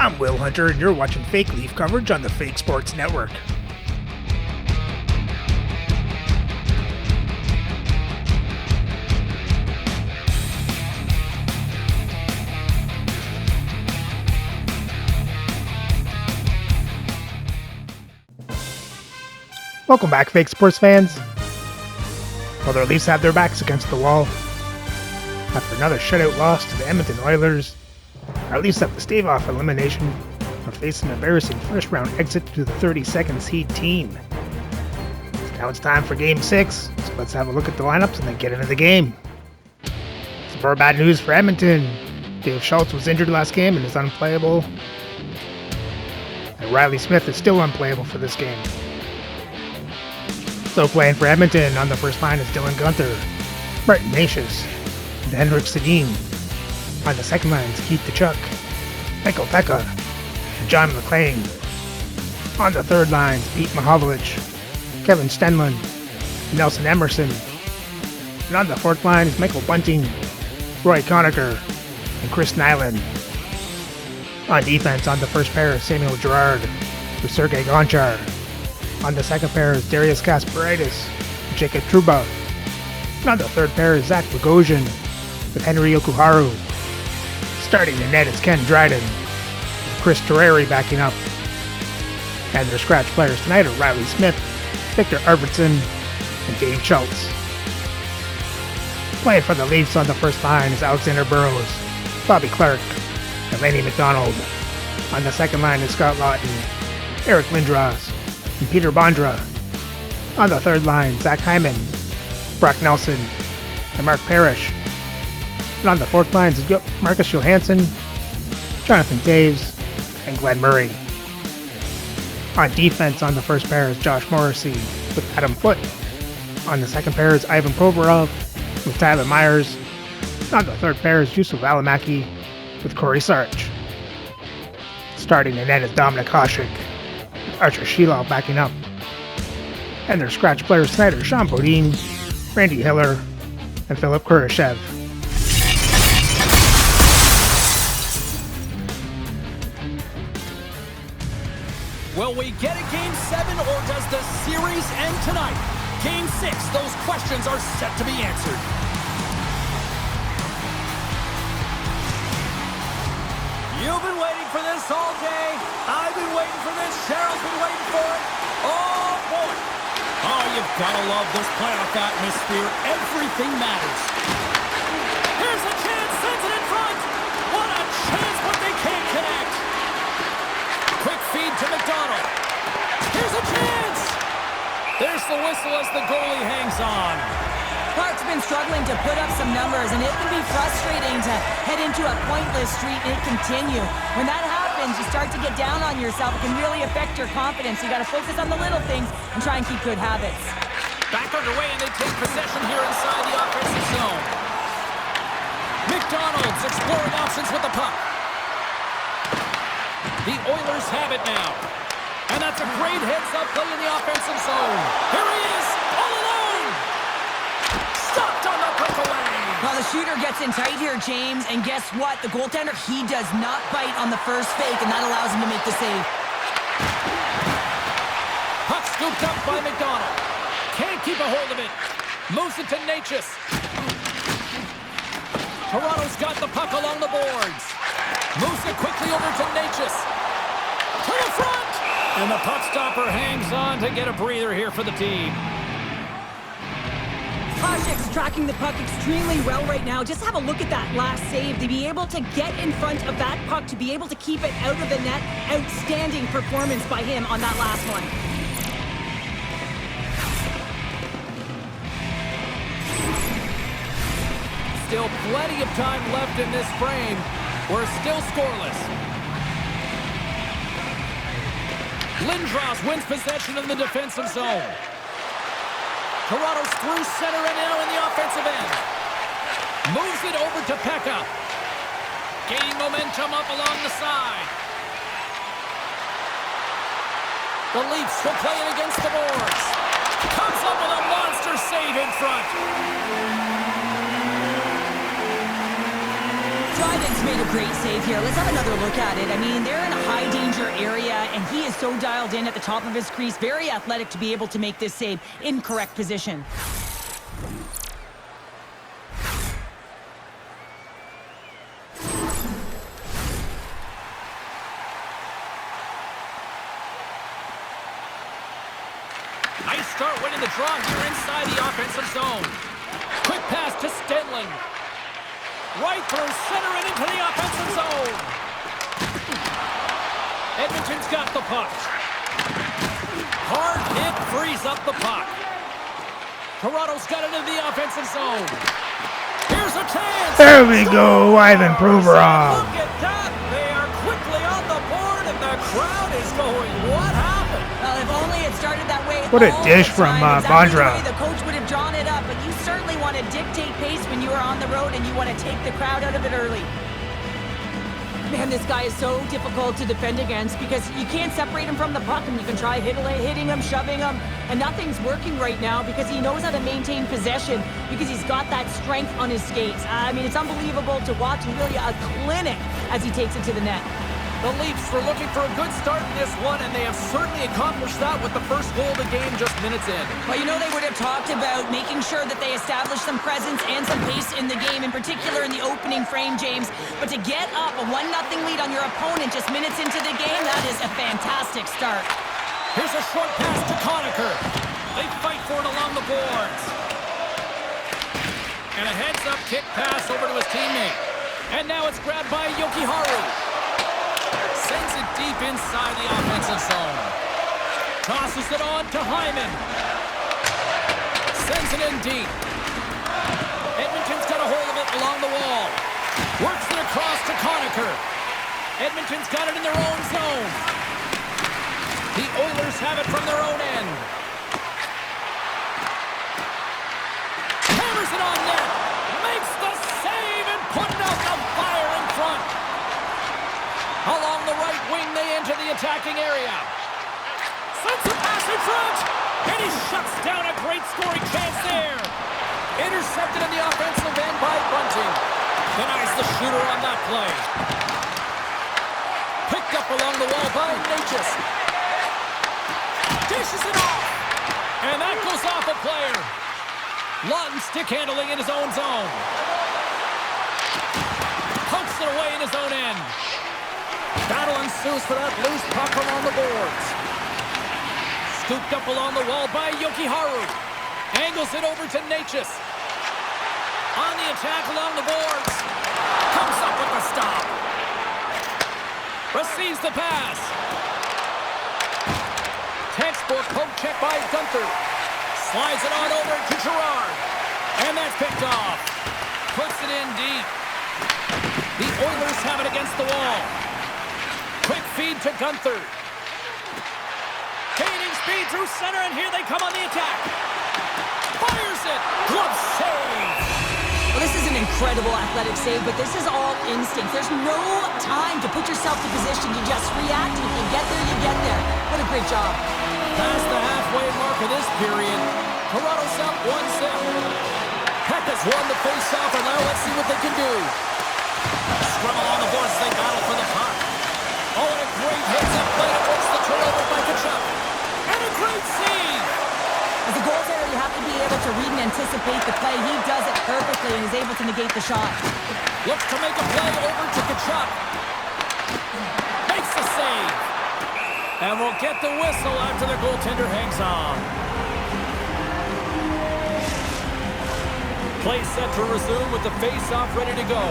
I'm Will Hunter, and you're watching Fake Leaf coverage on the Fake Sports Network. Welcome back, Fake Sports fans. Well, the Leafs have their backs against the wall. After another shutout loss to the Edmonton Oilers, our Leafs have to stave off elimination or face an embarrassing first-round exit to the 32nd seed team. So now it's time for Game 6, so let's have a look at the lineups and then get into the game. Some more bad news for Edmonton. Dave Schultz was injured last game and is unplayable. And Riley Smith is still unplayable for this game. So playing for Edmonton on the first line is Dylan Guenther, Martin Nashis, and Henrik Sedin. On the second line is Keith Tkachuk, Michael Pekka, and John McClain. On the third line is Pete Mahovlich, Kevin Stenlund, and Nelson Emerson. And on the fourth line is Michael Bunting, Roy Conacher, and Chris Nyland. On defense, on the first pair is Samuel Girard with Sergei Gonchar. On the second pair is Darius Kasparaitis and Jacob Trouba. And on the third pair is Zach Bogosian with Henry Okuharu. Starting the net is Ken Dryden, with Chris Terreri backing up. And their scratch players tonight are Riley Smith, Victor Arvidsson, and Dave Schultz. Playing for the Leafs on the first line is Alexander Burrows, Bobby Clark, and Lanny McDonald. On the second line is Scott Lawton, Eric Lindros, and Peter Bondra. On the third line, Zach Hyman, Brock Nelson, and Mark Parrish. And on the fourth line is Marcus Johansson, Jonathan Taves, and Glenn Murray. On defense on the first pair is Josh Morrissey with Adam Foote. On the second pair is Ivan Provorov with Tyler Myers. And on the third pair is Yusuf Alamaki with Corey Sarch. Starting the net is Dominic Hasek, Archer Sheelow backing up. And their scratch players tonight are Sean Bodine, Randy Hiller, and Philip Kurashev. Will we get a Game 7 or does the series end tonight? Game 6, those questions are set to be answered. You've been waiting for this all day. I've been waiting for this. Cheryl's been waiting for it. Oh, boy. Oh, you've got to love this playoff atmosphere. Everything matters. Here's a chance. Sends it in front. What a chance, but they can't connect. Quick feed to McDonald. Here's a chance. There's the whistle as the goalie hangs on. Clark's been struggling to put up some numbers, and it can be frustrating to head into a pointless streak and it continue. When that happens, you start to get down on yourself. It can really affect your confidence. You got to focus on the little things and try and keep good habits. Back underway, and they take possession here inside the offensive zone. McDonald's exploring options with the puck. The Oilers have it now. And that's a great heads-up play in the offensive zone. Here he is, all alone. Stopped on the breakaway. Well, the shooter gets in tight here, James, and guess what? The goaltender, he does not bite on the first fake, and that allows him to make the save. Puck scooped up by McDonald. Can't keep a hold of it. Moves it to Natchez. Toronto's got the puck along the boards. Moves it quickly over to Natchez. To the front! And the puck stopper hangs on to get a breather here for the team. Hasek's tracking the puck extremely well right now. Just have a look at that last save. To be able to get in front of that puck, to be able to keep it out of the net, outstanding performance by him on that last one. Still plenty of time left in this frame. We're still scoreless. Lindros wins possession in the defensive zone. Toronto's through center and now in the offensive end. Moves it over to Pekka. Gaining momentum up along the side. The Leafs will play it against the boards. Comes up with a monster save in front. Dryden's Made a great save here. Let's have another look at it. I mean, they're in a high danger area, and he is so dialed in at the top of his crease. Very athletic to be able to make this save in correct position. Nice start winning the draw here inside the offensive zone. Quick pass to Stenling. Right through center and into the offensive zone. Edmonton's got the puck. Hard hit frees up the puck. Toronto's got it into the offensive zone. Here's a chance. There we go, Ivan Provorov. Look at that. They are quickly on the board, and the crowd is going, what happened? Well, if only it started that way. What a dish from Exactly Bondra. the way the coach would have drawn it up, but you certainly want to dictate pace when you are on the road, and you want to take the crowd out of it early. Man, this guy is so difficult to defend against because you can't separate him from the puck, and you can try hitting him, shoving him, and nothing's working right now because he knows how to maintain possession because he's got that strength on his skates. I mean, it's unbelievable to watch, and really a clinic as he takes it to the net. The Leafs were looking for a good start in this one, and they have certainly accomplished that with the first goal of the game just minutes in. Well, you know, they would have talked about making sure that they establish some presence and some pace in the game, in particular in the opening frame, James. But to get up a 1-0 lead on your opponent just minutes into the game, that is a fantastic start. Here's a short pass to Conacher. They fight for it along the boards. And a heads-up kick pass over to his teammate. And now it's grabbed by Jokiharju. Sends it deep inside the offensive zone. Tosses it on to Hyman. Sends it in deep. Edmonton's got a hold of it along the wall. Works it across to Conacher. Edmonton's got it in their own zone. The Oilers have it from their own end. Hammers it on net. Makes the save and putting out the fire in front. Along the right wing, they enter the attacking area. Sends a pass in front. And he shuts down a great scoring chance there. Intercepted in the offensive end by Bunting. Denies the shooter on that play. Picked up along the wall by Natchez. Dishes it off. And that goes off a player. Lawton stick handling in his own zone. Pokes it away in his own end. Battle ensues for that loose puck along the boards. Scooped up along the wall by Jokiharju. Angles it over to Natchez. On the attack along the boards. Comes up with the stop. Receives the pass. Textbook poke check by Gunther. Slides it on over to Girard. And that's picked off. Puts it in deep. The Oilers have it against the wall. Quick feed to Gunther. Gaining speed through center, and here they come on the attack. Fires it. Glove save. Well, this is an incredible athletic save, but this is all instinct. There's no time to put yourself in position. You just react. If you get there, you get there. What a great job. Past the halfway mark of this period. Toronto's up 1-0. Peck has won the face-off, and now let's see what they can do. Scrum along the boards, they battle for the puck. Oh, and a great heads-up play to force the turnover by Kachuk. And a great save! As a goaltender, you have to be able to read and anticipate the play. He does it perfectly and is able to negate the shot. Looks to make a play over to Kachuk. Makes the save. And we'll get the whistle after the goaltender hangs on. Play set to resume with the face-off ready to go.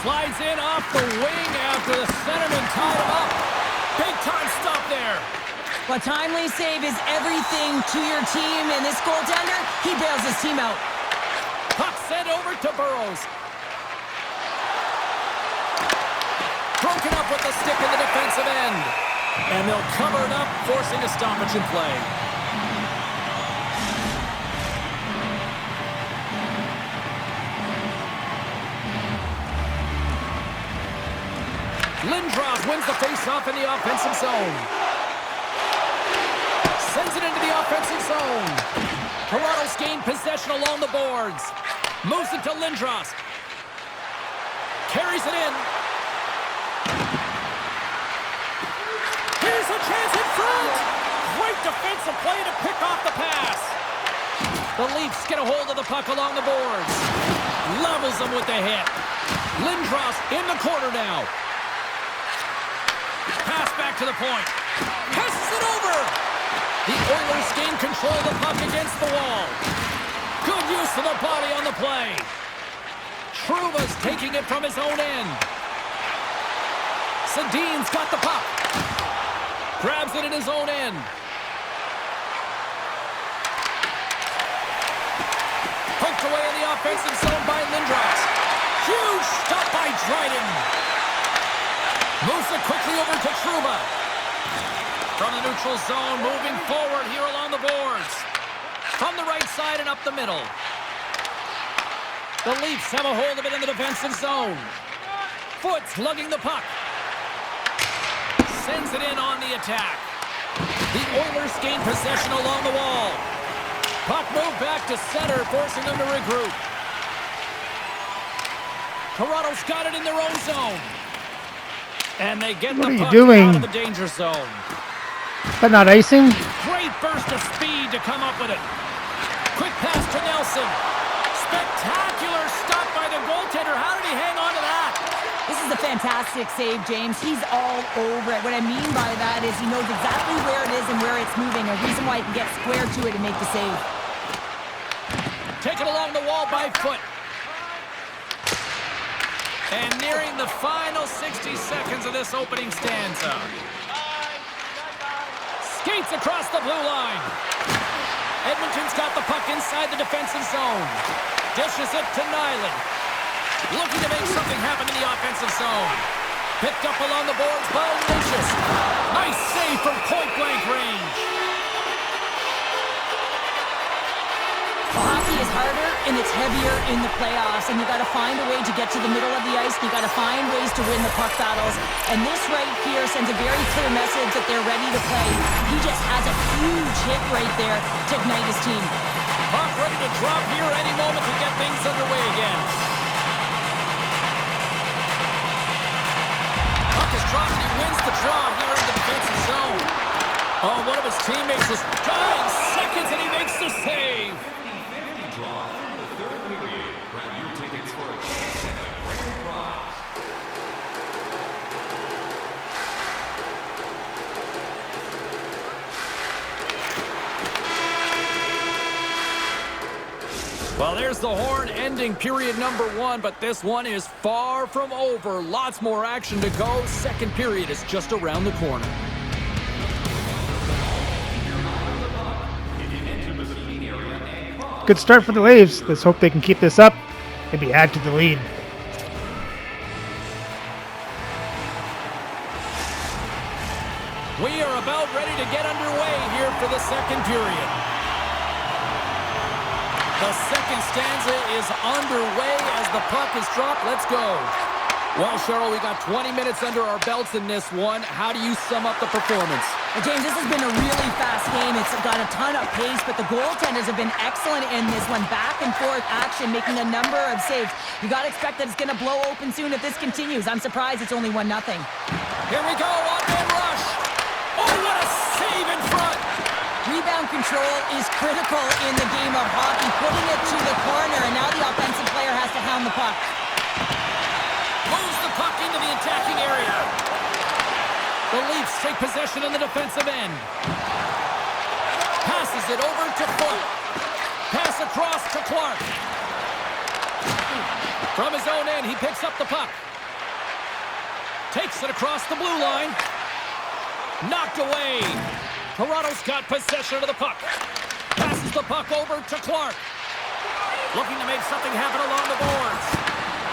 Slides in off the wing after the centerman tied him up. Big time stop there. Well, timely save is everything to your team, and this goaltender, he bails his team out. Puck sent over to Burrows. Broken up with the stick in the defensive end. And they'll cover it up, forcing a stoppage in play. Lindros wins the face-off in the offensive zone. Sends it into the offensive zone. Toronto's gained possession along the boards. Moves it to Lindros. Carries it in. Here's a chance in front. Great defensive play to pick off the pass. The Leafs get a hold of the puck along the boards. Levels them with the hit. Lindros in the corner now. Pass back to the point. Passes it over. The Oilers gain control of the puck against the wall. Good use of the body on the play. Trouba's taking it from his own end. Sedin's got the puck. Grabs it in his own end. Poked away in the offensive zone by Lindros. Huge stop by Dryden. Moves it quickly over to Trouba. From the neutral zone, moving forward here along the boards. From the right side and up the middle. The Leafs have a hold of it in the defensive zone. Foote's lugging the puck. Sends it in on the attack. The Oilers gain possession along the wall. Puck moved back to center, forcing them to regroup. Toronto's got it in their own zone. And they get the puck out of the danger zone. But not icing? Great burst of speed to come up with it. Quick pass to Nelson. Spectacular stop by the goaltender. How did he hang on to that? This is a fantastic save, James. He's all over it. What I mean by that is he knows exactly where it is and where it's moving. A reason why he can get square to it and make the save. Taken along the wall by Foote. And nearing the final 60 seconds of this opening stanza. Skates across the blue line. Edmonton's got the puck inside the defensive zone. Dishes it to Nyland. Looking to make something happen in the offensive zone. Picked up along the boards by Lucius. Nice save from point-blank range. Hockey is harder and it's heavier in the playoffs, and you got to find a way to get to the middle of the ice. You got to find ways to win the puck battles, and this right here sends a very clear message that they're ready to play. He just has a huge hit right there to ignite his team. Puck ready to drop here any moment to get things underway again. Puck is dropped and he wins the draw here in the defensive zone. Oh, one of his teammates is 9 seconds and he makes the save. Well, there's the horn ending period number 1, but this one is far from over. Lots more action to go. Second period is just around the corner. Good start for the Leafs. Let's hope they can keep this up, maybe add to the lead. We are about ready to get underway here for the second period. The second stanza is underway as the puck is dropped. Let's go. Well, Cheryl, we got 20 minutes under our belts in this one. How do you sum up the performance? Well, James, this has been a really fast game. It's got a ton of pace, but the goaltenders have been excellent in this one. Back and forth action, making a number of saves. You got to expect that it's going to blow open soon if this continues. I'm surprised it's only 1-0. Here we go, on-man rush. Oh, what a save in front. Rebound control is critical in the game of hockey. Putting it to the corner, and now the offensive player has to hound the puck. Moves the puck into the attacking area. The Leafs take possession in the defensive end. Passes it over to Foote. Pass across to Clark. From his own end, he picks up the puck. Takes it across the blue line. Knocked away. Toronto's got possession of the puck. Passes the puck over to Clark. Looking to make something happen along the boards.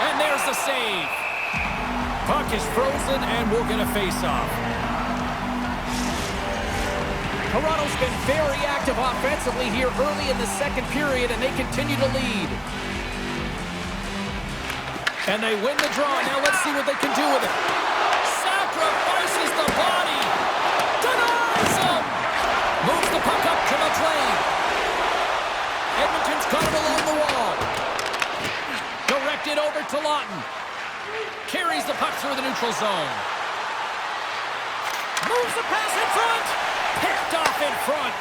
And there's the save. Puck is frozen and we're going to face off. Toronto's been very active offensively here early in the second period, and they continue to lead. And they win the draw. Now let's see what they can do with it. Sacrifices the body. Denies him. Moves the puck up to McLean. it over to Lawton. Carries the puck through the neutral zone. Moves the pass in front. Picked off in front.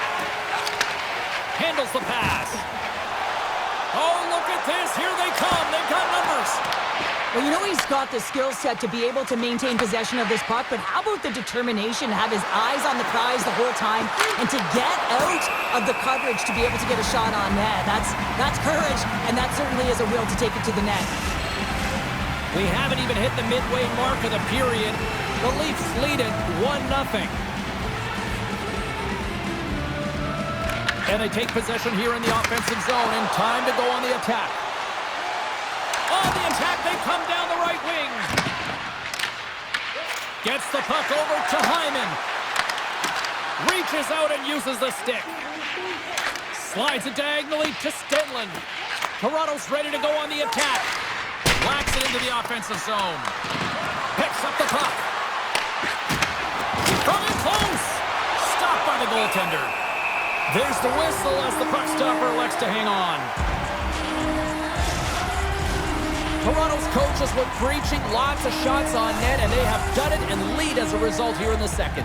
Handles the pass. Oh, look at this. Here they come. They've got numbers. Well, you know he's got the skill set to be able to maintain possession of this puck, but how about the determination to have his eyes on the prize the whole time and to get out of the coverage to be able to get a shot on net? That's courage, and that certainly is a will to take it to the net. We haven't even hit the midway mark of the period. The Leafs lead it 1-0. And they take possession here in the offensive zone, and time to go on the attack. On the attack, they come down the right wing. Gets the puck over to Hyman. Reaches out and uses the stick. Slides it diagonally to Stenlund. Toronto's ready to go on the attack. Whacks it into the offensive zone. Picks up the puck. From in close. Stopped by the goaltender. There's the whistle as the puck stopper elects to hang on. Toronto's coaches were preaching lots of shots on net, and they have done it and lead as a result here in the second.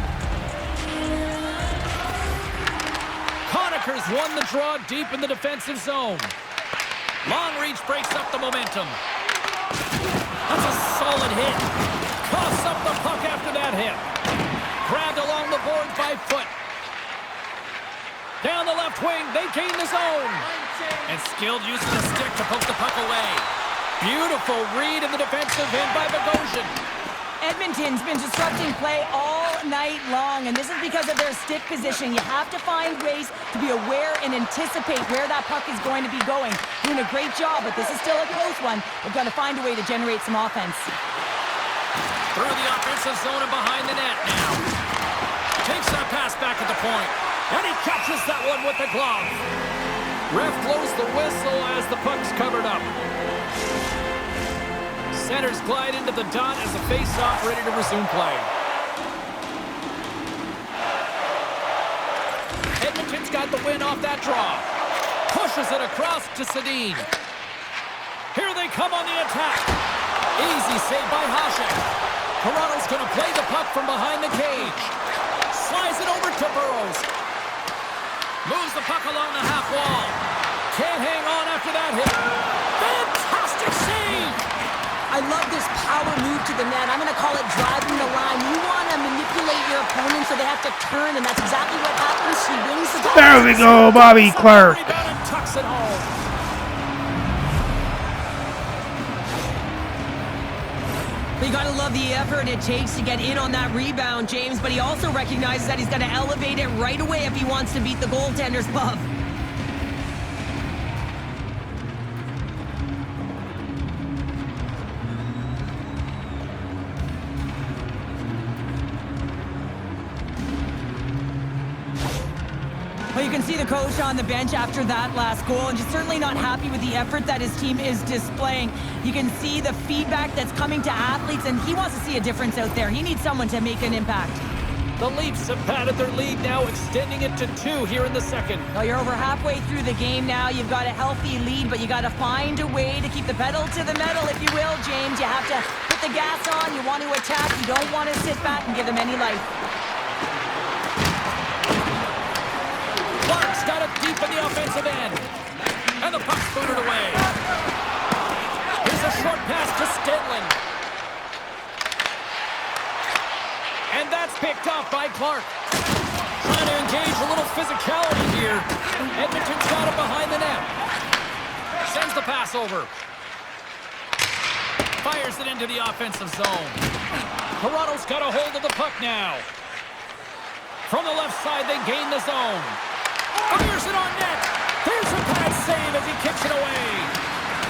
Conacher's won the draw deep in the defensive zone. Long reach breaks up the momentum. That's a solid hit. Coughs up the puck after that hit. Grabbed along the boards by Foot. Down the left wing, they gain the zone. And skilled use of the stick to poke the puck away. Beautiful read in the defensive end by Bogosian. Edmonton's been disrupting play all night long, and this is because of their stick position. You have to find ways to be aware and anticipate where that puck is going to be going. Doing a great job, but this is still a close one. They've got to find a way to generate some offense. Through the offensive zone and behind the net now. Takes that pass back at the point. And he catches that one with the glove. Ref blows the whistle as the puck's covered up. Centers glide into the dot as the face-off ready to resume play. Edmonton's got the win off that draw. Pushes it across to Sedin. Here they come on the attack. Easy save by Hasek. Toronto's going to play the puck from behind the cage. Slides it over to Burrows. Moves the puck along the half wall. Can't hang on after that hit. Fantastic save! I love this power move to the net. I'm going to call it driving the line. You want to manipulate your opponent so they have to turn, and that's exactly what happens. She wins the puck. There we go, Bobby Clark. Rebound and tucks it home. You got to love the effort it takes to get in on that rebound, James, but he also recognizes that he's got to elevate it right away if he wants to beat the goaltender's glove. Well, you can see the coach on the bench after that last goal, and just certainly not happy with the effort that his team is displaying. You can see the feedback that's coming to athletes, and he wants to see a difference out there. He needs someone to make an impact. The Leafs have padded their lead now, extending it to 2 here in the second. Well, you're over halfway through the game now. You've got a healthy lead, but you got to find a way to keep the pedal to the metal, if you will, James. You have to put the gas on. You want to attack. You don't want to sit back and give them any life. Clark's got it deep in the offensive end. And the puck's booted away. Here's a short pass to Stenlund. And that's picked off by Clark. Trying to engage a little physicality here. Edmonton's got it behind the net. Sends the pass over. Fires it into the offensive zone. Toronto's got a hold of the puck now. From the left side, they gain the zone. Fires it on net. There's a bad save as he kicks it away.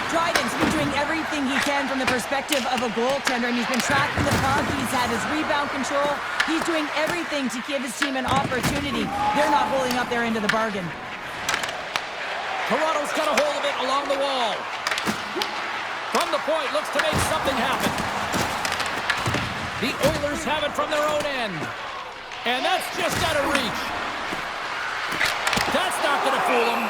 Dryden's been doing everything he can from the perspective of a goaltender, and he's been tracking the puck. He's had his rebound control. He's doing everything to give his team an opportunity. They're not holding up their end of the bargain. Toronto's got a hold of it along the wall. From the point, looks to make something happen. The Oilers have it from their own end. And that's just out of reach. That's not going to fool him.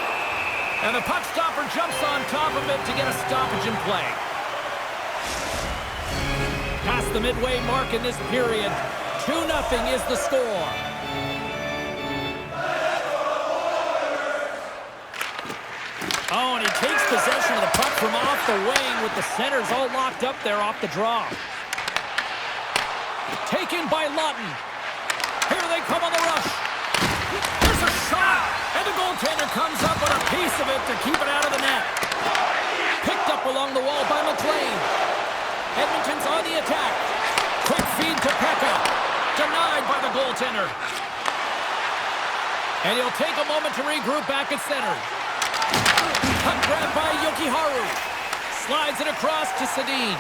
And the puck stopper jumps on top of it to get a stoppage in play. Past the midway mark in this period. 2-0 is the score. Oh, and he takes possession of the puck from off the wing with the centers all locked up there off the draw. Taken by Lawton. Here they come on the rush. There's a shot, and the goaltender comes up with a piece of it to keep it out of the net. Picked up along the wall by McLean. Edmonton's on the attack. Quick feed to Pekka. Denied by the goaltender. And he'll take a moment to regroup back at center. Puck grab by Yokiharu. Slides it across to Sedin.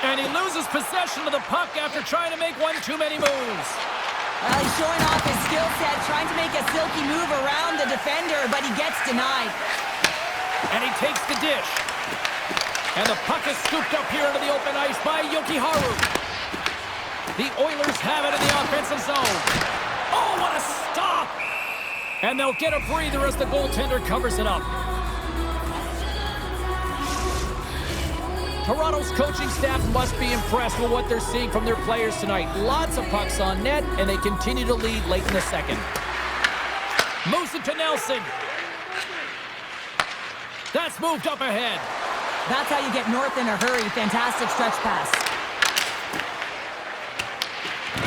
And he loses possession of the puck after trying to make one too many moves. Well, he's showing off his skill set, trying to make a silky move around the defender, but he gets denied. And he takes the dish. And the puck is scooped up here into the open ice by Yokiharu. The Oilers have it in the offensive zone. Oh, what a stop! And they'll get a breather as the goaltender covers it up. Toronto's coaching staff must be impressed with what they're seeing from their players tonight. Lots of pucks on net, and they continue to lead late in the second. Moves it to Nelson. That's moved up ahead. That's how you get north in a hurry. Fantastic stretch pass.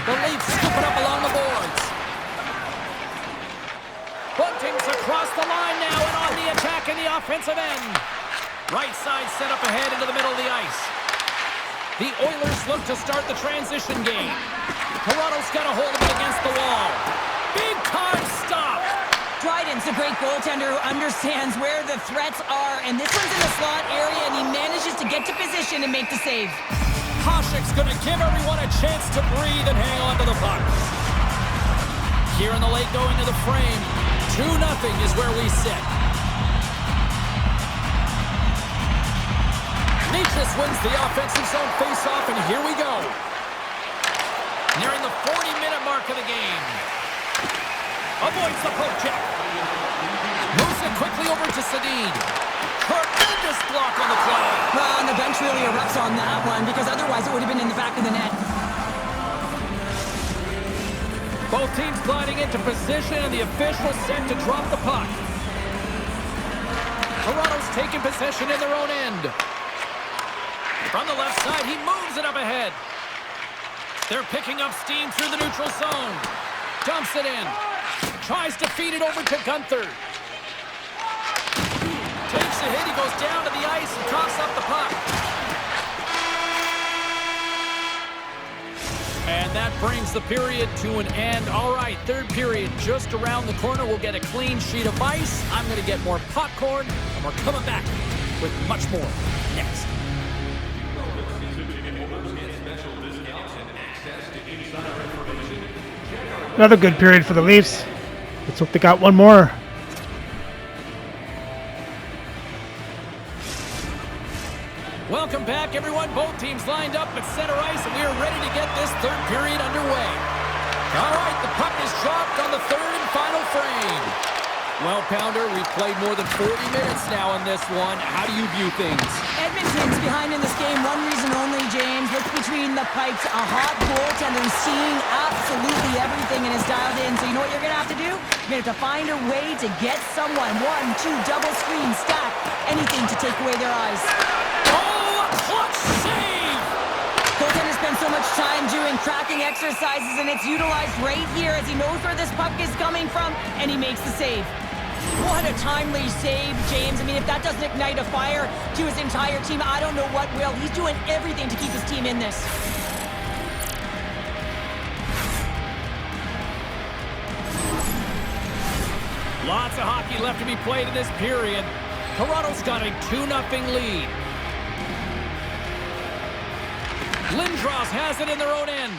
The Leafs scoop it up along the boards. Bunting's across the line now and on the attack in the offensive end. Right side set up ahead into the middle of the ice. The Oilers look to start the transition game. Toronto's got a hold of it against the wall. Big time stop. Dryden's a great goaltender who understands where the threats are, and this one's in the slot area, and he manages to get to position and make the save. Hasek's going to give everyone a chance to breathe and hang on to the puck. Here in the late going to the frame, 2-0 is where we sit. Necas wins the offensive zone faceoff, and here we go. Nearing the 40-minute mark of the game. Avoids the poke check. Moves it quickly over to Sedin. Tremendous block on the play. Well, and the bench really erupts on that one, because otherwise it would have been in the back of the net. Both teams gliding into position, and the official set to drop the puck. Toronto's taking possession in their own end. From the left side, he moves it up ahead. They're picking up steam through the neutral zone. Dumps it in. Tries to feed it over to Gunther. Takes a hit. He goes down to the ice and coughs up the puck. And that brings the period to an end. All right, third period just around the corner. We'll get a clean sheet of ice. I'm going to get more popcorn, and we're coming back with much more next. Another good period for the Leafs. Let's hope they got one more. Welcome back, everyone. Both teams lined up at center ice, and we are ready to get this third period underway. All right, the puck is dropped on the third and final frame. Well, Pounder, we've played more than 40 minutes now in this one. How do you view things? Edmonton's behind in this game. One reason only, James. Look between the pipes. A hot goaltender seeing absolutely everything and is dialed in. So you know what you're going to have to do? You're going to have to find a way to get someone. 1, 2, double screen, stack. Anything to take away their eyes. Oh, a clutch save! Goaltender spends so much time doing tracking exercises, and it's utilized right here as he knows where this puck is coming from, and he makes the save. What a timely save, James. I mean, if that doesn't ignite a fire to his entire team, I don't know what will. He's doing everything to keep his team in this. Lots of hockey left to be played in this period. Toronto's got a 2-0 lead. Lindros has it in their own end.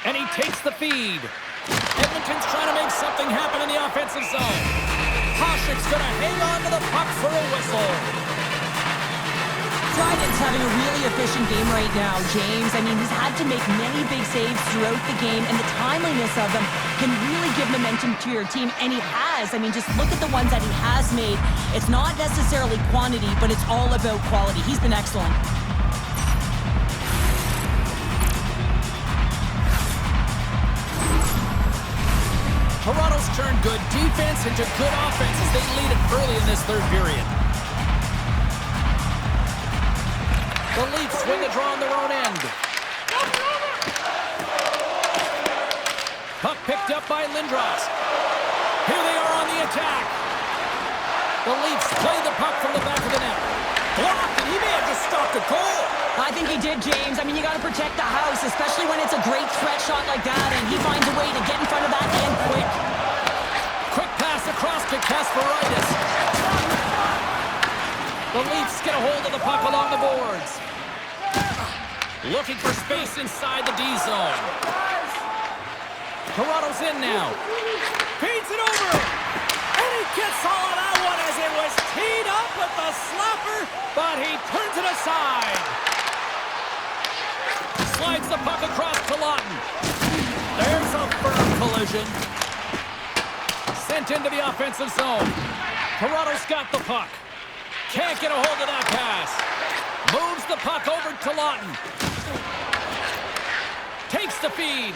And he takes the feed. Edmonton's trying to make something happen in the offensive zone. Hasek's going to hang on to the puck for a whistle. Dryden's having a really efficient game right now, James. I mean, he's had to make many big saves throughout the game, and the timeliness of them can really give momentum to your team, and he has. I mean, just look at the ones that he has made. It's not necessarily quantity, but it's all about quality. He's been excellent. Toronto's turned good defense into good offense as they lead it early in this third period. The Leafs win the draw on their own end. Puck picked up by Lindros. Here they are on the attack. The Leafs play the puck from the back of the net. Blocked, and he may have just stopped a goal. I think he did, James. I mean, you got to protect the house, especially when it's a great threat shot like that, and he finds a way to get in front of that and quick. Quick pass across to Kasparaitis. The Leafs get a hold of the puck along the boards. Looking for space inside the D zone. Toronto's in now. Feeds it over. And he gets all of that one as it was teed up with the slapper, but he turns it aside. Slides the puck across to Lawton. There's a firm collision. Sent into the offensive zone. Toronto's got the puck. Can't get a hold of that pass. Moves the puck over to Lawton. Takes the feed.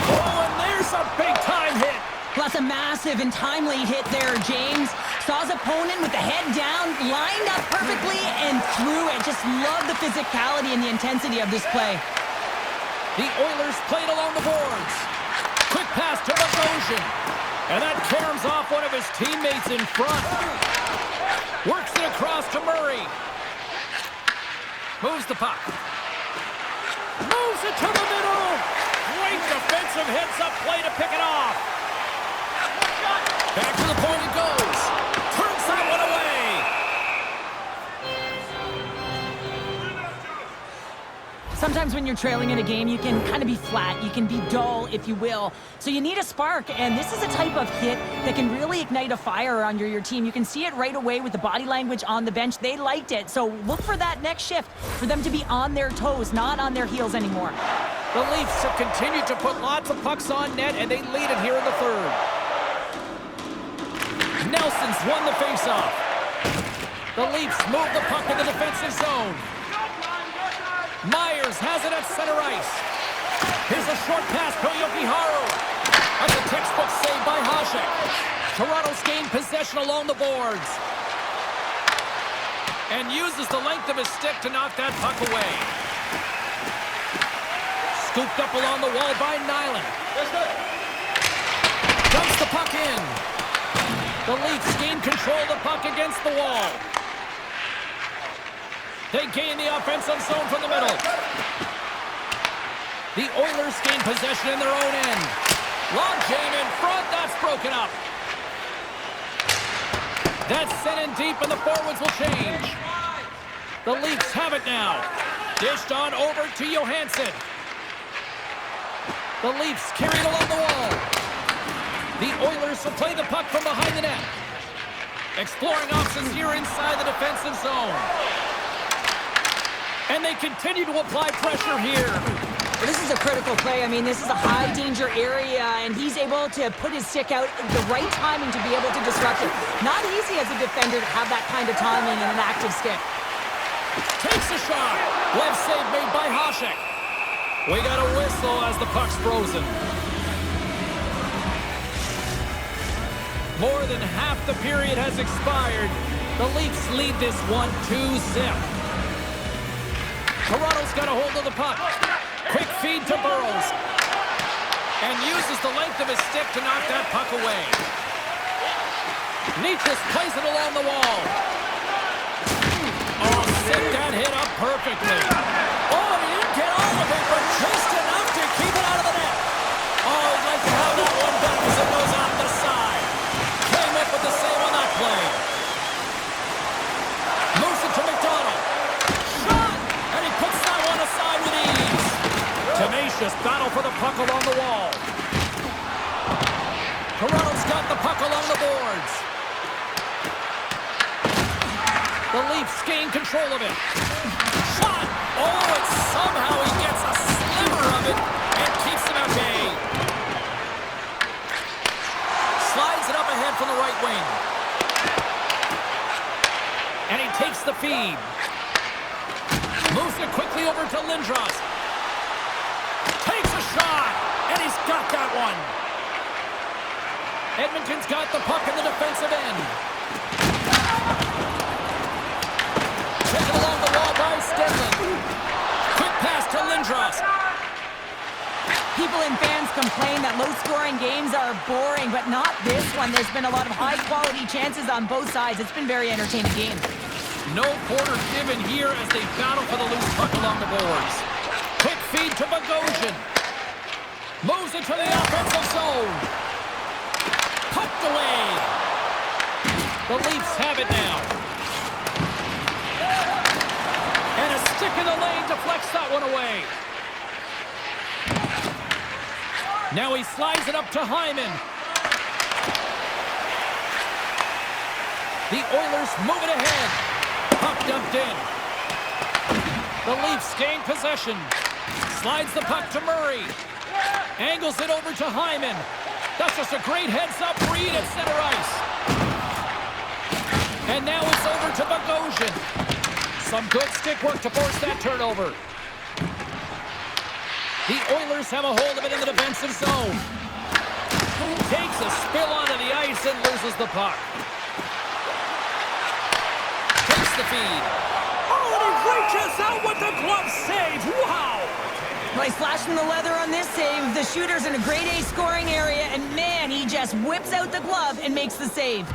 Oh, and there's a big-time hit. Plus a massive and timely hit there, James. Saw his opponent with the head down, lined up perfectly, and threw it. Just love the physicality and the intensity of this play. The Oilers played along the boards. Quick pass to Bogosian. And that caroms off one of his teammates in front. Works it across to Murray. Moves the puck. Moves it to the middle. Great defensive hits up play to pick it off. Back to the point it goes. Turns that one away. Sometimes when you're trailing in a game, you can kind of be flat. You can be dull, if you will. So you need a spark, and this is a type of hit that can really ignite a fire on your team. You can see it right away with the body language on the bench. They liked it. So look for that next shift, for them to be on their toes, not on their heels anymore. The Leafs have continued to put lots of pucks on net, and they lead it here in the third. Nelson's won the faceoff. The Leafs move the puck in the defensive zone. Myers has it at center ice. Here's a short pass to Yokiharu. That's a textbook save by Hasek. Toronto's gained possession along the boards. And uses the length of his stick to knock that puck away. Scooped up along the wall by Nyland. Dumps the puck in. The Leafs gain control of the puck against the wall. They gain the offensive zone from the middle. The Oilers gain possession in their own end. Long jam in front, that's broken up. That's sent in deep and the forwards will change. The Leafs have it now. Dished on over to Johansson. The Leafs carried along the wall. The Oilers will play the puck from behind the net. Exploring options here inside the defensive zone. And they continue to apply pressure here. Well, this is a critical play. I mean, this is a high-danger area, and he's able to put his stick out at the right timing to be able to disrupt it. Not easy as a defender to have that kind of timing and an active stick. Takes a shot. Glove save made by Hasek. We got a whistle as the puck's frozen. More than half the period has expired. The Leafs lead this 1-2-zip. Toronto's got a hold of the puck. Quick feed to Burrows. And uses the length of his stick to knock that puck away. Nichas plays it along the wall. Oh, set that hit up perfectly. Oh, he didn't get all of it, but just enough to keep it out of the net. Oh, he'd like to have that one back as it goes off the side. Came up with the save on that play. Moves it to McDonald. Aside with ease. Tenacious battle for the puck along the wall. Toronto's got the puck along the boards. The Leafs gain control of it. Shot! Oh, and somehow he gets a sliver of it and keeps him at bay. Slides it up ahead from the right wing. And he takes the feed. Moves it quickly over to Lindros. Takes a shot, and he's got that one. Edmonton's got the puck in the defensive end. Taken along the wall by Stenlund. Quick pass to Lindros. People and fans complain that low-scoring games are boring, but not this one. There's been a lot of high-quality chances on both sides. It's been a very entertaining game. No quarter given here as they battle for the loose puck along the boards. Quick feed to Bogosian. Moves it to the offensive zone. Pucked away. The Leafs have it now. And a stick in the lane deflects that one away. Now he slides it up to Hyman. The Oilers move it ahead. Puck dumped in. The Leafs gain possession. Slides the puck to Murray. Angles it over to Hyman. That's just a great heads-up read at center ice. And now it's over to Bogosian. Some good stick work to force that turnover. The Oilers have a hold of it in the defensive zone. Takes a spill onto the ice and loses the puck. Takes the feed. Oh, and he reaches out with the glove save. Wow! Well, he's flashing the leather on this save. The shooter's in a grade A scoring area, and man, he just whips out the glove and makes the save.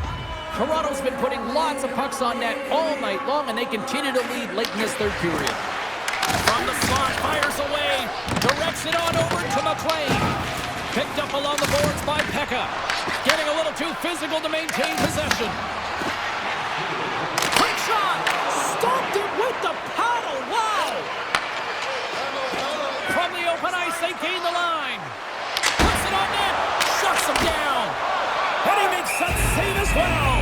Toronto's been putting lots of pucks on net all night long, and they continue to lead late in this third period. From the slot, fires away, directs it on over to McLean. Picked up along the boards by Pekka. Getting a little too physical to maintain possession. Quick shot! Stopped it with the paddle! Wow! From the open ice, they gain the line. Puts it on net, shuts him down. And he makes that save as well.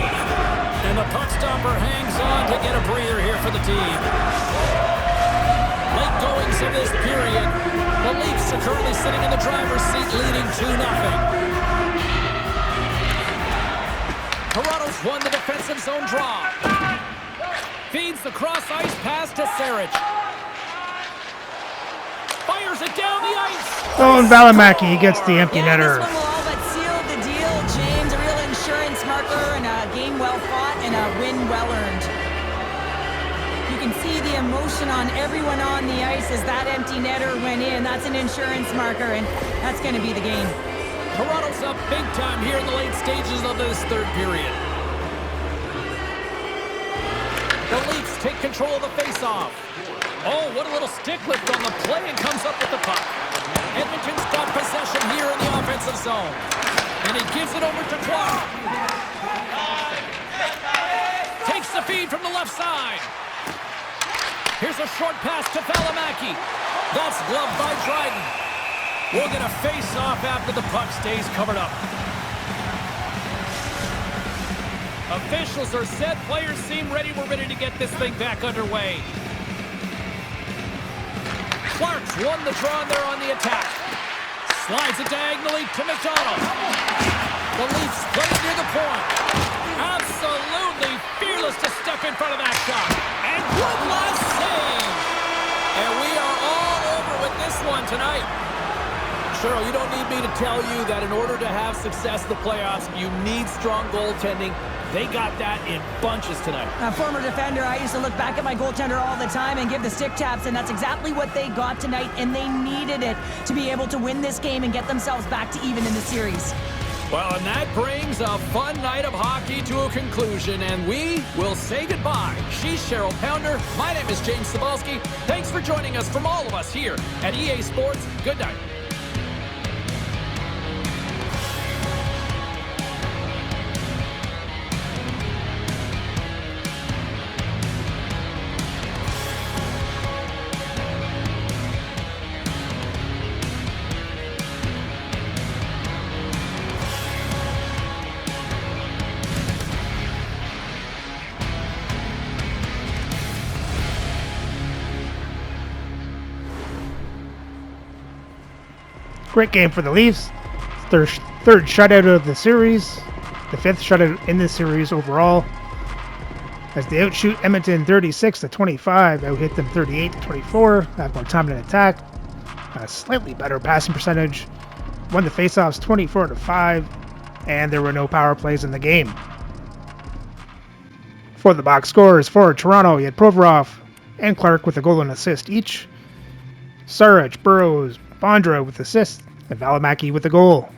And the puck stopper hangs on to get a breather here for the team. Late goings of this period. The Leafs are currently sitting in the driver's seat leading 2-0. Toronto's won the defensive zone draw. Feeds the cross-ice pass to Sarich. Fires it down the ice. Oh, and Valimaki, he gets the empty netter. This one will all but seal the deal, James. A real insurance marker and a game well fought and a win well earned. You can see the emotion on everyone on the ice as that empty netter went in. That's an insurance marker, and that's going to be the game. Toronto's up big time here in the late stages of this third period. The Leafs take control of the faceoff. Oh, what a little stick lift on the play, and comes up with the puck. Edmonton's got possession here in the offensive zone. And he gives it over to Clark. Takes the feed from the left side. Here's a short pass to Valimaki. That's gloved by Dryden. We'll get a face-off after the puck stays covered up. Officials are set. Players seem ready. We're ready to get this thing back underway. Clark's won the draw there on the attack. Slides it diagonally to McDonald. The Leafs play near the point. Absolutely fearless to step in front of that shot. And one last save. And we are all over with this one tonight. Cheryl, you don't need me to tell you that in order to have success in the playoffs, you need strong goaltending. They got that in bunches tonight. A former defender, I used to look back at my goaltender all the time and give the stick taps, and that's exactly what they got tonight, and they needed it to be able to win this game and get themselves back to even in the series. Well, and that brings a fun night of hockey to a conclusion, and we will say goodbye. She's Cheryl Pounder. My name is James Cybulski. Thanks for joining us from all of us here at EA Sports. Good night. Great game for the Leafs. Third shutout of the series. The fifth shutout in this series overall. As they outshoot Edmonton 36-25, out-hit them 38-24. Have more time in attack. A slightly better passing percentage. Won the faceoffs 24-5. and there were no power plays in the game. For the box scores for Toronto, you had Provorov and Clark with a goal and assist each. Sarich, Burrows, Bondra with assists, and Valimaki with a goal.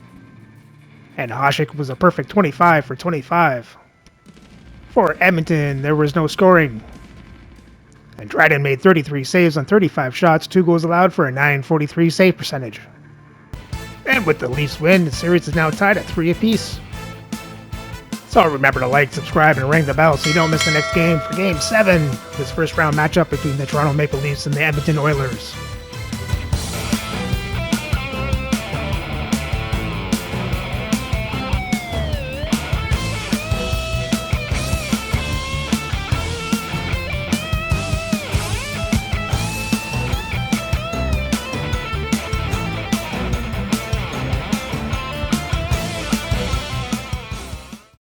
And Hasek was a perfect 25 for 25. For Edmonton, there was no scoring. And Dryden made 33 saves on 35 shots, 2 goals allowed for a .943 save percentage. And with the Leafs win, the series is now tied at 3 apiece. So remember to like, subscribe, and ring the bell so you don't miss the next game for Game 7, this first round matchup between the Toronto Maple Leafs and the Edmonton Oilers.